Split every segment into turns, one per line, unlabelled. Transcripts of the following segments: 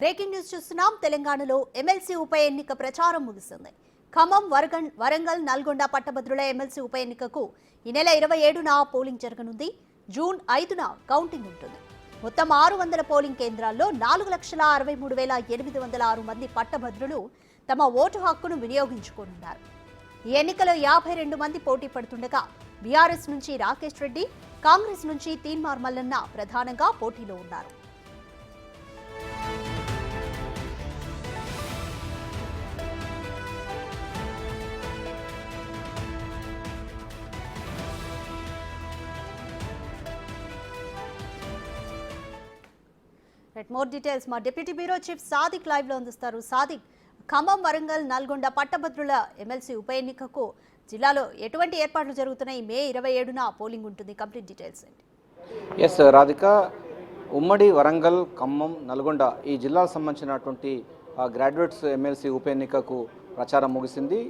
Breaking news చూస్తున్నాం. తెలంగాణలో MLC ఉప ఎన్నిక ప్రచారం ముగిసింది. ఖమ్మం, వరంగల్, నల్గొండ పట్టభద్రుల ఎమ్మెల్సీ ఉప ఎన్నికకు ఈ నెల 27న పోలింగ్ జరగనుంది. జూన్ 5న కౌంటింగ్ ఉంటుంది. మొత్తం 600 పోలింగ్ కేంద్రాల్లో 4,63,806 మంది పట్టభద్రులు తమ ఓటు హక్కును వినియోగించుకోనున్నారు. ఈ ఎన్నికలో 52 మంది పోటీ పడుతుండగా బీఆర్ఎస్ నుంచి రాకేష్ రెడ్డి, కాంగ్రెస్ నుంచి తీన్మార్ మల్లన్న ప్రధానంగా పోటీలో ఉన్నారు. మోర్ డీటెయిల్స్ మా deputy bureau chief Sadiq live లో అందిస్తారు. సాదిక్, ఖమ్మం, వరంగల్, నల్గొండ పట్టభద్రుల ఎమ్మెల్సీ ఉప ఎన్నికకు జిల్లాలో ఎటువంటి ఏర్పాట్లు జరుగుతున్నాయి? మే 27న పోలింగ్ ఉంటుంది. కంప్లీట్ డీటెయిల్స్ ఏంటి?
ఎస్ రాధిక, ఉమ్మడి వరంగల్, ఖమ్మం, నల్గొండ ఈ జిల్లాకు సంబంధించినటువంటి గ్రాడ్యుయేట్స్ ఎమ్మెల్సీ ఉప ఎన్నికకు ప్రచారం ముగిసింది.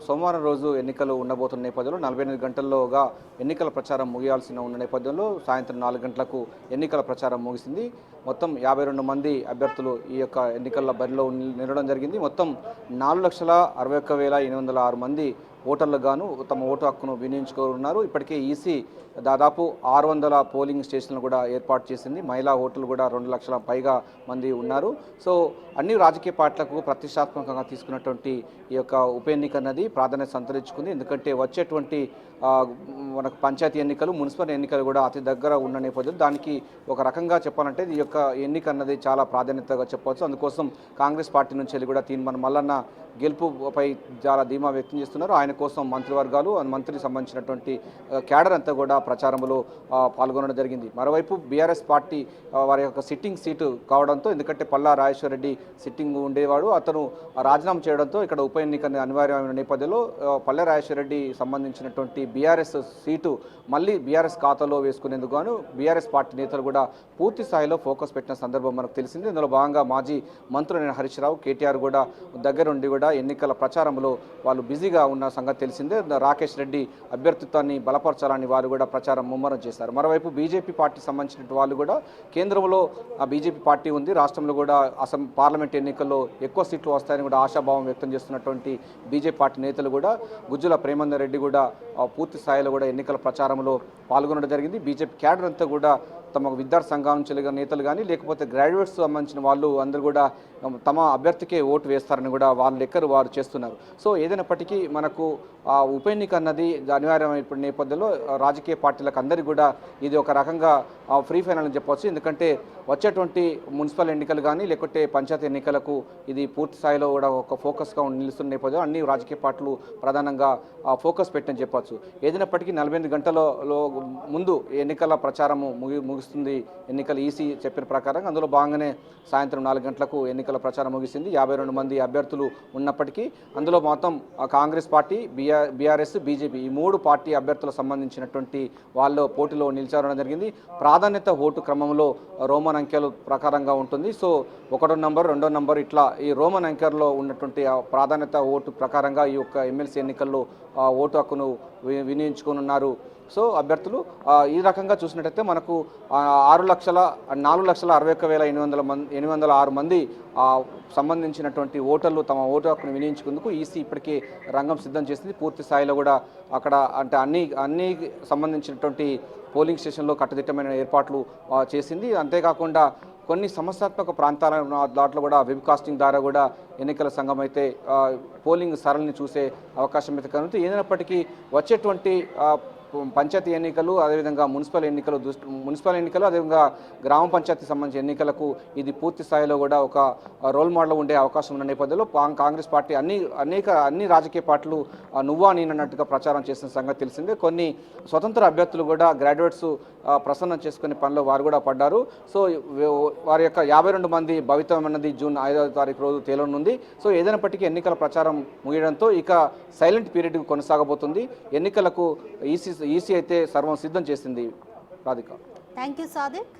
సోమవారం రోజు ఎన్నికలు ఉండబోతున్న నేపథ్యంలో 48 గంటల్లోగా ఎన్నికల ప్రచారం ముగియాల్సిన ఉన్న నేపథ్యంలో సాయంత్రం 4 గంటలకు ఎన్నికల ప్రచారం ముగిసింది. మొత్తం 52 మంది అభ్యర్థులు ఈ యొక్క ఎన్నికల బరిలో నిలవడం జరిగింది. మొత్తం 4,61,806 మంది ఓటర్లకు గాను తమ ఓటు హక్కును వినియోగించుకోనున్నారు. ఇప్పటికే ఈసీ దాదాపు 600 పోలింగ్ స్టేషన్లు కూడా ఏర్పాటు చేసింది. మహిళా ఓటర్లు కూడా 2 లక్షల పైగా మంది ఉన్నారు. సో అన్ని రాజకీయ పార్టీలకు ప్రతిష్టాత్మకంగా తీసుకున్నటువంటి ఈ యొక్క ఉప ఎన్నిక అన్నది ప్రాధాన్యత సంతరించుకుంది. ఎందుకంటే వచ్చేటువంటి మనకు పంచాయతీ ఎన్నికలు, మున్సిపల్ ఎన్నికలు కూడా అతి దగ్గర ఉన్న నేపథ్యంలో దానికి ఒక రకంగా చెప్పాలంటే ఈ యొక్క ఎన్నిక అన్నది చాలా ప్రాధాన్యతగా చెప్పవచ్చు. అందుకోసం కాంగ్రెస్ పార్టీ నుంచి వెళ్ళి కూడా తీన్మార్ మల్లన్న గెలుపుపై చాలా ధీమా వ్యక్తం చేస్తున్నారు. ఆయన కోసం మంత్రివర్గాలు, మంత్రికి సంబంధించినటువంటి క్యాడర్ అంతా కూడా ప్రచారంలో పాల్గొనడం జరిగింది. మరోవైపు బీఆర్ఎస్ పార్టీ వారి యొక్క సిట్టింగ్ సీటు కావడంతో, ఎందుకంటే పల్లా రాజేశ్వర రెడ్డి సిట్టింగ్ ఉండేవాడు, అతను రాజీనామా చేయడంతో ఇక్కడ ఉప ఎన్నిక అనివార్యమైన నేపథ్యంలో పల్లా రాజేశ్వర రెడ్డి సంబంధించినటువంటి బీఆర్ఎస్ సీటు మళ్ళీ బీఆర్ఎస్ ఖాతాలో వేసుకునేందుకు గాను బీఆర్ఎస్ పార్టీ నేతలు కూడా పూర్తి స్థాయిలో ఫోకస్ పెట్టిన సందర్భం మనకు తెలిసింది. ఇందులో భాగంగా మాజీ మంత్రులైన హరీష్ రావు, కేటీఆర్ కూడా దగ్గరుండి కూడా ఎన్నికల ప్రచారంలో వాళ్ళు బిజీగా ఉన్న సంగతి తెలిసిందే. రాకేష్ రెడ్డి అభ్యర్థిత్వాన్ని బలపరచాలని వారు కూడా ప్రచారం ముమ్మరం చేశారు. మరోవైపు బీజేపీ పార్టీ సంబంధించిన వాళ్ళు కూడా కేంద్రంలో బీజేపీ పార్టీ ఉంది, రాష్ట్రంలో కూడా పార్లమెంట్ ఎన్నికల్లో ఎక్కువ సీట్లు వస్తాయని కూడా ఆశాభావం వ్యక్తం చేస్తున్నటువంటి బీజేపీ పార్టీ నేతలు కూడా గుజ్జుల ప్రేమందర్ రెడ్డి కూడా పూర్తి స్థాయిలో కూడా ఎన్నికల ప్రచారంలో పాల్గొనడం జరిగింది. బీజేపీ క్యాడర్ అంతా కూడా తమ విద్యార్థి సంఘాల నుంచి నేతలు కానీ లేకపోతే గ్రాడ్యుయేట్స్ సంబంధించిన వాళ్ళు అందరూ కూడా తమ అభ్యర్థికే ఓటు వేస్తారని కూడా వాళ్ళ లెక్కలు వారు చేస్తున్నారు. సో ఏదైనప్పటికీ మనకు ఉప ఎన్నిక అన్నది అనివార్యమైన నేపథ్యంలో రాజకీయ పార్టీలకు అందరికీ కూడా ఇది ఒక రకంగా ఫ్రీ ఫైనల్ అని చెప్పవచ్చు. ఎందుకంటే వచ్చేటువంటి మున్సిపల్ ఎన్నికలు కానీ లేకపోతే పంచాయతీ ఎన్నికలకు ఇది పూర్తి స్థాయిలో కూడా ఒక ఫోకస్గా నిలుస్తున్న నేపథ్యంలో అన్ని రాజకీయ పార్టీలు ప్రధానంగా ఫోకస్ పెట్టని చెప్పవచ్చు. ఏదైనప్పటికీ 48 గంటల ముందు ఎన్నికల ప్రచారము ముగిస్తుంది. ఎన్నికల ఈసీ చెప్పిన ప్రకారం అందులో భాగంగానే సాయంత్రం 4 గంటలకు ఎన్నికల ప్రచారం ముగిసింది. 52 మంది అభ్యర్థులు ఉన్నప్పటికీ అందులో మొత్తం కాంగ్రెస్ పార్టీ, బీఆర్ఎస్, బీజేపీ ఈ 3 పార్టీ అభ్యర్థులకు సంబంధించినటువంటి వాళ్ళు పోటీలో నిలిచారడం జరిగింది. ప్రాధాన్యత ఓటు క్రమంలో రోమన్ అంకెల ప్రకారంగా ఉంటుంది. సో 1వ నంబర్, 2వ నంబర్ ఇట్లా ఈ రోమన్ అంకెల్లో ఉన్నటువంటి ప్రాధాన్యత ఓటు ప్రకారంగా ఈ యొక్క ఎమ్మెల్సీ ఎన్నికల్లో ఓటు హక్కును వినియోగించుకోనున్నారు. సో అభ్యర్థులు ఈ రకంగా చూసినట్టయితే మనకు 4,61,806 మంది సంబంధించినటువంటి ఓటర్లు తమ ఓటు హక్కును వినియోగించుకుందుకు ఈసీ ఇప్పటికే రంగం సిద్ధం చేసింది. పూర్తి స్థాయిలో కూడా అక్కడ అంటే అన్ని సంబంధించినటువంటి పోలింగ్ స్టేషన్లో కట్టుదిట్టమైన ఏర్పాట్లు చేసింది. అంతేకాకుండా కొన్ని సమస్యాత్మక ప్రాంతాల దాంట్లో కూడా వెబ్ కాస్టింగ్ ద్వారా కూడా ఎన్నికల సంఘం అయితే పోలింగ్ సరళిని చూసే అవకాశం అయితే కనుక ఏదైనప్పటికీ వచ్చేటువంటి పంచాయతీ ఎన్నికలు, అదేవిధంగా మున్సిపల్ ఎన్నికలు అదేవిధంగా గ్రామ పంచాయతీ సంబంధించిన ఎన్నికలకు ఇది పూర్తి స్థాయిలో కూడా ఒక రోల్ మోడల్ ఉండే అవకాశం ఉన్న నేపథ్యంలో కాంగ్రెస్ పార్టీ అన్ని రాజకీయ పార్టీలు నువ్వా నేనన్నట్టుగా ప్రచారం చేసిన సంగతి తెలిసిందే. కొన్ని స్వతంత్ర అభ్యర్థులు కూడా గ్రాడ్యుయేట్స్ ప్రసన్నం చేసుకునే పనిలో వారు కూడా పడ్డారు. సో వారి యొక్క 52 మంది భవితం అన్నది జూన్ 5వ తారీఖు రోజు తేలనుంది. సో ఏదైనప్పటికీ ఎన్నికల ప్రచారం ముగియడంతో ఇక సైలెంట్ పీరియడ్ కొనసాగబోతుంది. ఎన్నికలకు ఈసీ అయితే సర్వం సిద్ధం చేసింది. Radhika,
thank you Sadiq.